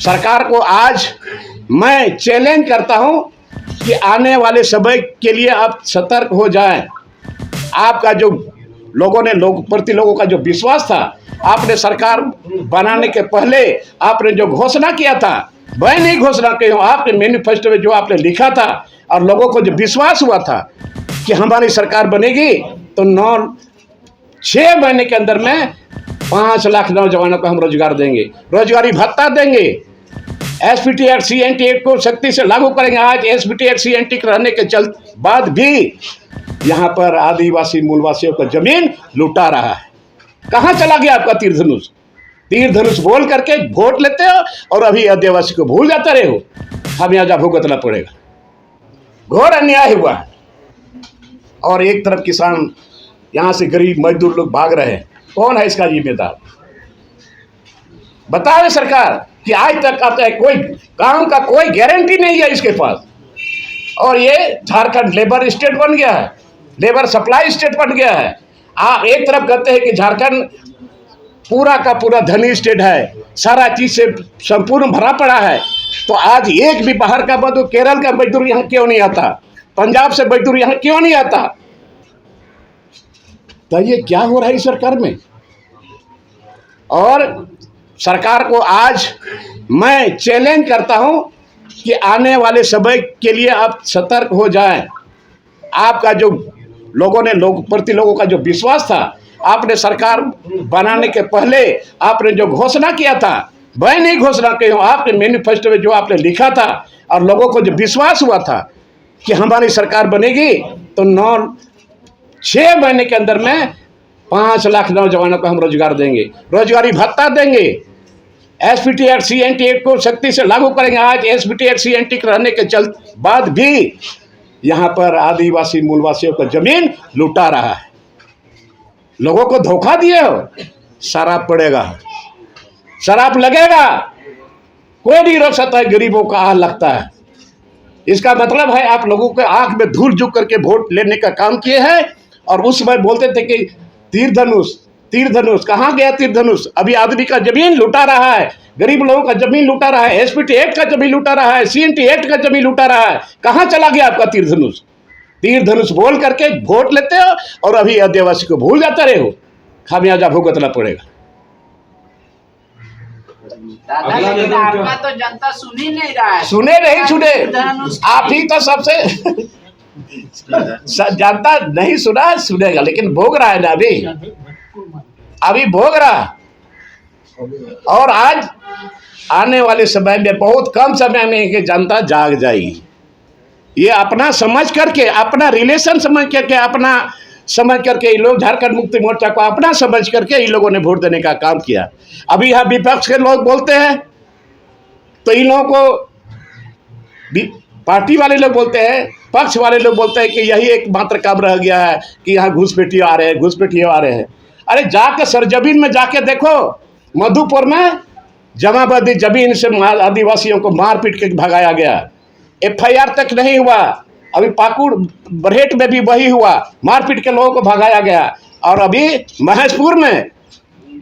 सरकार को आज मैं चैलेंज करता हूं कि आने वाले समय के लिए आप सतर्क हो जाएं। आपका जो लोगों का जो विश्वास था, आपने सरकार बनाने के पहले आपने जो घोषणा किया था, मैं नहीं घोषणा की हूं, आपके मैनिफेस्टो में जो आपने लिखा था और लोगों को जो विश्वास हुआ था कि हमारी सरकार बनेगी तो 6 महीने के अंदर में 5 लाख नौजवानों को हम रोजगार देंगे, रोजगारी भत्ता देंगे, एसपीटी एक्ट सीएनटी एक्ट को सख्ती से लागू करेंगे। आज एसपीटी एक्ट सीएनटी रहने के बाद भी यहाँ पर आदिवासी मूलवासियों को जमीन लुटा रहा है। कहाँ चला गया आपका तीर धनुष? तीर धनुष बोल करके वोट लेते हो और अभी आदिवासी को भूल जाते रहे हो। खामियाजा भुगतना पड़ेगा। घोर अन्याय हुआ है और एक तरफ किसान यहाँ से गरीब मजदूर लोग भाग रहे हैं। कौन है इसका जिम्मेदार? बतावे सरकार कि आज तक आता है कोई काम का कोई गारंटी नहीं है इसके पास। और ये झारखंड लेबर स्टेट बन गया है, लेबर सप्लाई स्टेट बन गया है। आप एक तरफ कहते हैं कि झारखंड पूरा का पूरा धनी स्टेट है, सारा चीज से संपूर्ण भरा पड़ा है, तो आज एक भी बाहर का मजदूर, केरल का मजदूर यहाँ क्यों नहीं आता? पंजाब से मजदूर यहाँ क्यों नहीं आता? तो ये क्या हो रहा है इस सरकार में? और सरकार को आज मैं चैलेंज करता हूं कि आने वाले समय के लिए आप सतर्क हो जाएं। आपका जो लोगों का जो विश्वास था, आपने सरकार बनाने के पहले आपने जो घोषणा किया था, मैं नहीं घोषणा की हूं, आपके मैनिफेस्टो में जो आपने लिखा था और लोगों को जो विश्वास हुआ था कि हमारी सरकार बनेगी तो 6 महीने के अंदर में 5 लाख नौजवानों को हम रोजगार देंगे, रोजगारी भत्ता देंगे, एसपीटी एक्ट सीएनटी एक्ट को सख्ती से लागू करेंगे। आज एसपीटी एक्ट सीएनटी रहने के बाद भी यहाँ पर आदिवासी मूलवासियों को जमीन लुटा रहा है। लोगों को धोखा दिए हो। शराब पड़ेगा, शराब लगेगा, कोई नहीं रोक सकता है। गरीबों का आह लगता है। इसका मतलब है आप लोगों के आंख में धूल झुक करके वोट लेने का काम किए हैं। और उस समय बोलते थे कि तीर धनुष, तीर धनुष, कहाँ गया तीर धनुष? अभी आदमी का जमीन लुटा रहा है, गरीब लोगों का जमीन लुटा रहा है, एसपीटी एक्ट का जमीन लुटा रहा है, सीएनटी एक्ट का जमीन लुटा रहा है। कहाँ चला गया आपका तीर धनुष? तीर धनुष बोल करके वोट लेते हो और अभी आदिवासी को भूल जाते रहे हो। खामियाजा भुगतना पड़ेगा। लेकिन आपका तो जनता सुन ही नहीं रहा है। सुने नहीं सुने, आप ही तो सबसे जनता नहीं सुना, सुनेगा, लेकिन भोग रहा है ना, अभी भोग रहा। और आज आने वाले समय में, बहुत कम समय में ये जनता जाग जाएगी। ये अपना समझ करके, अपना रिलेशन समझ करके, अपना समझ करके ये लोग झारखंड मुक्ति मोर्चा को अपना समझ करके इन लोगों ने वोट देने का काम किया। अभी यहाँ विपक्ष के लोग बोलते हैं तो इन लोगों को, पार्टी वाले लोग बोलते हैं, पक्ष वाले लोग बोलते हैं कि यही एक मात्र काम रह गया है कि यहाँ घुसपैठिए आ रहे हैं, घुसपैठिए आ रहे हैं। अरे जाके सरजमीन में जाके देखो, मधुपुर में जमाबंदी जमीन से आदिवासियों को मार पीट के भगाया गया, एफआईआर तक नहीं हुआ। अभी पाकुड़ बरहेट में भी वही हुआ, मारपीट के लोगों को भगाया गया। और अभी महेशपुर में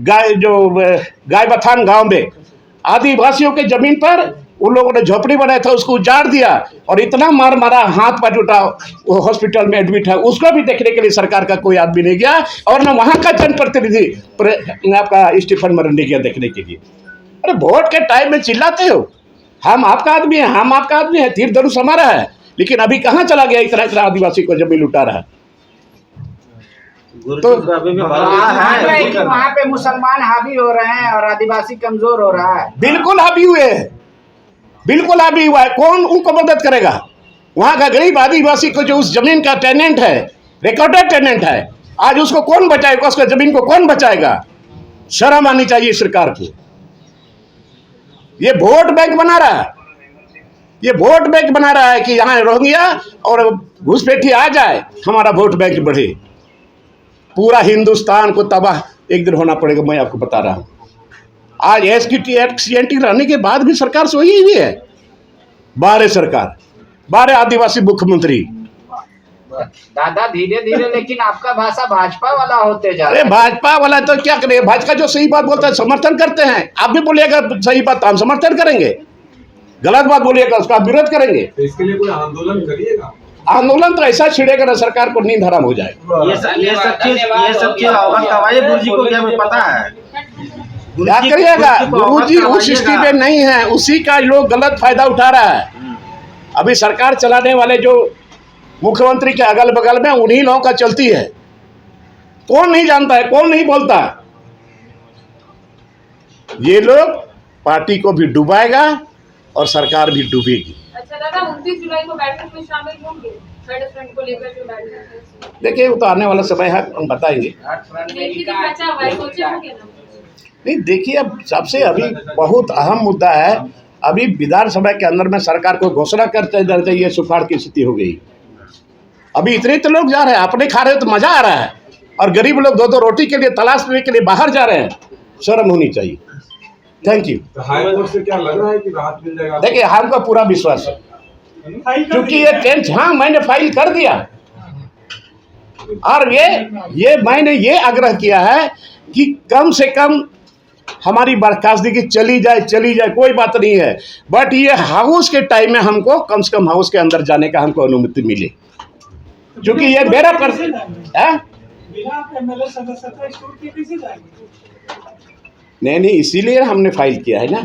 गाय बथान गांव में आदिवासियों के जमीन पर उन लोगों ने झोपड़ी बनाया था, उसको उजाड़ दिया और इतना मार मारा, हाथ पर टूटा, वो हॉस्पिटल में एडमिट है। उसको भी देखने के लिए सरकार का कोई आदमी नहीं गया और न वहाँ का जनप्रतिनिधि आपका स्टीफन मरंडी गया देखने के लिए। अरे वोट के टाइम में चिल्लाते हो, हम आपका आदमी है, हम आपका आदमी है, तीर धनुष हमारा है, लेकिन अभी कहाँ चला गया इतना इतना आदिवासी को जमीन लुटा रहा है। तो वहाँ पे मुसलमान हावी हो रहे हैं और आदिवासी कमजोर हो रहा है। बिल्कुल हावी हुए हैं, बिल्कुल हावी हुआ है। कौन उनको मदद करेगा? वहाँ का गरीब आदिवासी को जो उस जमीन का टेनेंट है, रिकॉर्डेड टेनेंट है, आज उसको कौन बचाएगा? उसका जमीन को कौन बचाएगा? शर्म आनी चाहिए सरकार को। ये वोट बैंक बना रहा है, ये वोट बैंक बना रहा है कि यहाँ रोहिंग्या और घुसपैठी आ जाए, हमारा वोट बैंक बढ़े। पूरा हिंदुस्तान को तबाह एक दिन होना पड़ेगा, मैं आपको बता रहा हूँ। आज एसपीटी रहने के बाद भी सरकार सोई हुई है। 12 सरकार, 12 आदिवासी मुख्यमंत्री, दादा धीरे धीरे लेकिन आपका भाषा भाजपा वाला होते जा रहा अरे है। भाजपा वाला तो क्या करे, भाजपा जो सही बात बोलता है समर्थन करते हैं। आप भी बोलिएगा सही बात तो हम समर्थन करेंगे, गलत बात बोलिएगा उसका विरोध करेंगे। तो इसके लिए कोई आंदोलन करिएगा? आंदोलन तो ऐसा छिड़ेगा ना सरकार को नींद हराम हो जाए। ये सब चीज अवगत करवाइए गुरुजी को, क्या पता है? क्या करिएगा, गुरुजी उस स्थिति में नहीं है, उसी का लोग गलत फायदा उठा रहा है। अभी सरकार चलाने वाले जो मुख्यमंत्री के अगल बगल में उन्हीं लोगों का चलती है। कौन नहीं जानता है, कौन नहीं बोलता। ये लोग पार्टी को भी डुबाएगा और सरकार भी डूबेगी। अच्छा दादा, 29 जुलाई को बैठक में शामिल होंगे थर्ड फ्रंट को लेकर जो बैठक है? देखिए वो तो आने वाला समय है, हम बताएंगे। नहीं देखिए, अब सबसे अभी बहुत अहम मुद्दा है, अभी विधानसभा के अंदर में सरकार को घोषणा करते डरते ये सुखाड़ की स्थिति हो गई। अभी इतने तो लोग जा रहे हैं, अपने खा रहे हो तो मजा आ रहा है, और गरीब लोग दो दो रोटी के लिए तलाश करने के लिए बाहर जा रहे हैं। शर्म होनी चाहिए। Thank you. तो हाई कोर्ट से क्या लग रहा है कि राहत मिल जाएगा? देखिए हमको पूरा विश्वास है, क्योंकि ये टेंथ, हाँ मैंने फाइल कर दिया, और ये मैंने ये आग्रह किया है कि कम से कम हमारी बर्खास्तगी चली जाए कोई बात नहीं है, बट ये हाउस के टाइम में हमको कम से कम हाउस के अंदर जाने का हमको अनुमति मिले, क्योंकि ये मेरा नहीं इसीलिए हमने फाइल किया है ना।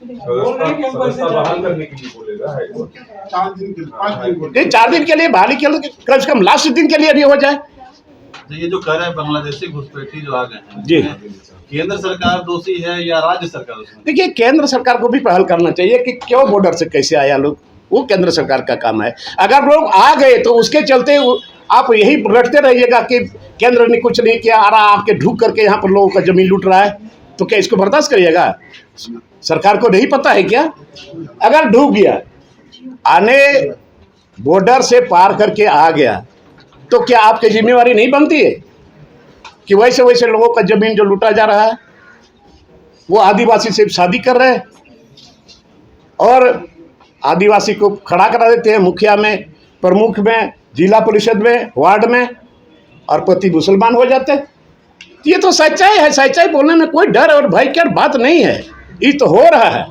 सदस्यता बहाल करने के लिए बोलेगा हाई कोर्ट। 4 दिन के लिए बहाली के लिए, कम से कम लास्ट दिन के लिए भी हो जाए। ये जो कह रहे हैं बांग्लादेशी घुसपैठी जो आ गए हैं जी, केंद्र सरकार दोषी है या राज्य सरकार दोषी? देखिए केंद्र सरकार को भी पहल करना चाहिए कि क्यों बॉर्डर से कैसे आया लोग, वो केंद्र सरकार का काम है। अगर लोग आ गए तो उसके चलते आप यही रटते रहिएगा कि केंद्र ने कुछ नहीं किया, आ रहा आपके ढूक करके यहाँ पर लोगों का जमीन लूट रहा है, तो क्या इसको बर्दाश्त करिएगा? सरकार को नहीं पता है क्या? अगर ढूक गया, आने बॉर्डर से पार करके आ गया, तो क्या आपकी जिम्मेवारी नहीं बनती है कि वैसे वैसे लोगों का जमीन जो लूटा जा रहा है, वो आदिवासी से शादी कर रहे हैं और आदिवासी को खड़ा करा देते हैं मुखिया में, प्रमुख में, जिला परिषद में, वार्ड में, और पति मुसलमान हो जाते हैं। ये तो सच्चाई है, सच्चाई बोलने में कोई डर और भय की बात नहीं है, ये तो हो रहा है।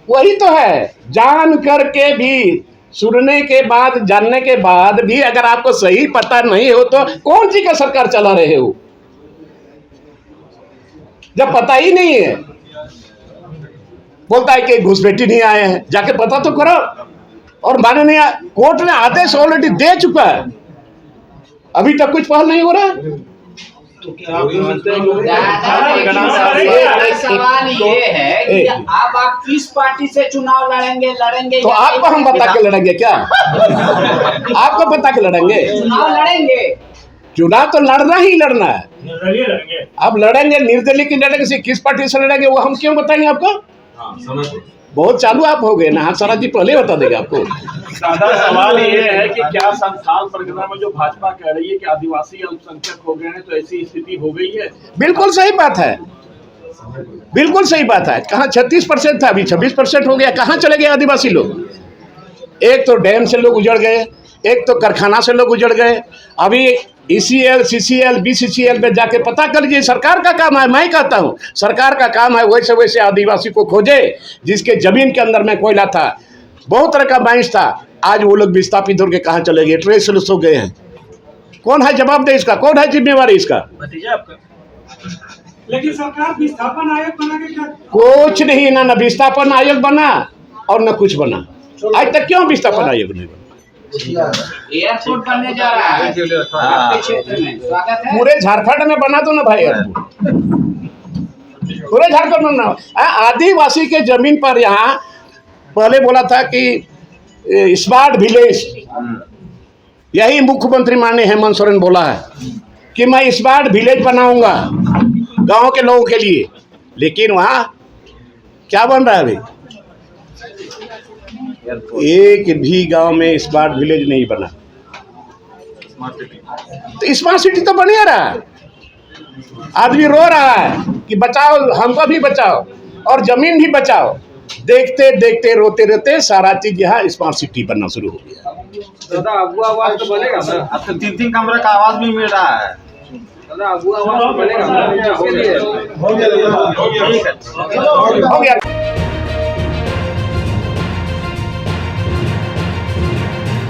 वही तो है, जान करके भी, सुनने के बाद, जानने के बाद भी अगर आपको सही पता नहीं हो तो कौन सी का सरकार चला रहे हो, जब पता ही नहीं है। बोलता है कि घुसपैठी नहीं आए हैं, जाके पता तो करो। और माननीय कोर्ट ने आदेश ऑलरेडी दे चुका है, अभी तक कुछ पहल नहीं हो रहा है। सवाल ये है कि आप किस पार्टी से चुनाव लड़ेंगे तो आपको हम बता के लड़ेंगे क्या? आपको बता के लड़ेंगे? चुनाव लड़ेंगे, चुनाव तो लड़ना ही लड़ना है। अब लड़ेंगे निर्दलीय की लड़ेंगे से किस पार्टी से लड़ेंगे वो हम क्यों बताएंगे आपको? बहुत चालू आप हो गए ना। हाँ सारा जी पहले बता देगा आपको। दादा सवाल ये है कि क्या संथाल परगना में जो भाजपा कह रही है कि आदिवासी अल्पसंख्यक हो गए हैं, तो ऐसी स्थिति हो गई है? बिल्कुल सही बात है, बिल्कुल सही बात है। कहाँ 36% था, अभी 26% हो गया। कहाँ चले गए आदिवासी लोग? एक तो डैम से लोग उजड़ गए, एक तो कारखाना से लोग उजड़ गए। अभी ECL, CCL, BCCL में जाके पता कर लीजिए। सरकार का काम है, मैं कहता हूँ सरकार का काम है वैसे वैसे आदिवासी को खोजे जिसके जमीन के अंदर में कोयला था, बहुत तरह का माइंस था। आज वो लोग विस्थापित होकर कहाँ चले गए? ट्रेस हो गए हैं। कौन है जवाब दे इसका? कौन है जिम्मेवारी इसका? लेकिन सरकार विस्थापन आयोग बना के क्या? कुछ नहीं, ना विस्थापन आयोग बना और न कुछ बना। आज तक क्यों विस्थापन आयोग नहीं बना? एयरपोर्ट बनने जा रहा है आपके क्षेत्र में, स्वागत है। पूरे झारखंड में बना दो ना भाई, पूरे झारखंड में बना। आदिवासी के जमीन पर यहाँ पहले बोला था कि स्मार्ट विलेज, यही मुख्यमंत्री माननीय हेमंत सोरेन बोला है कि मैं स्मार्ट विलेज बनाऊंगा गांव के लोगों के लिए, लेकिन वहाँ क्या बन रहा है अभी? एक भी गांव में स्मार्ट विलेज नहीं बना। तो स्मार्ट सिटी तो बन रहा है, आदमी रो रहा है कि बचाओ, हमको भी बचाओ और जमीन भी बचाओ। देखते देखते रोते रोते सारा चीज यहाँ स्मार्ट सिटी बनना शुरू हो गया। दादा अगू आवाज तो बनेगा ना। अब तो 3-3 कमरे का आवाज भी मिल रहा है। दादा अगू आवाज तो बनेगा ना। हो गया ठीक है। हो गया।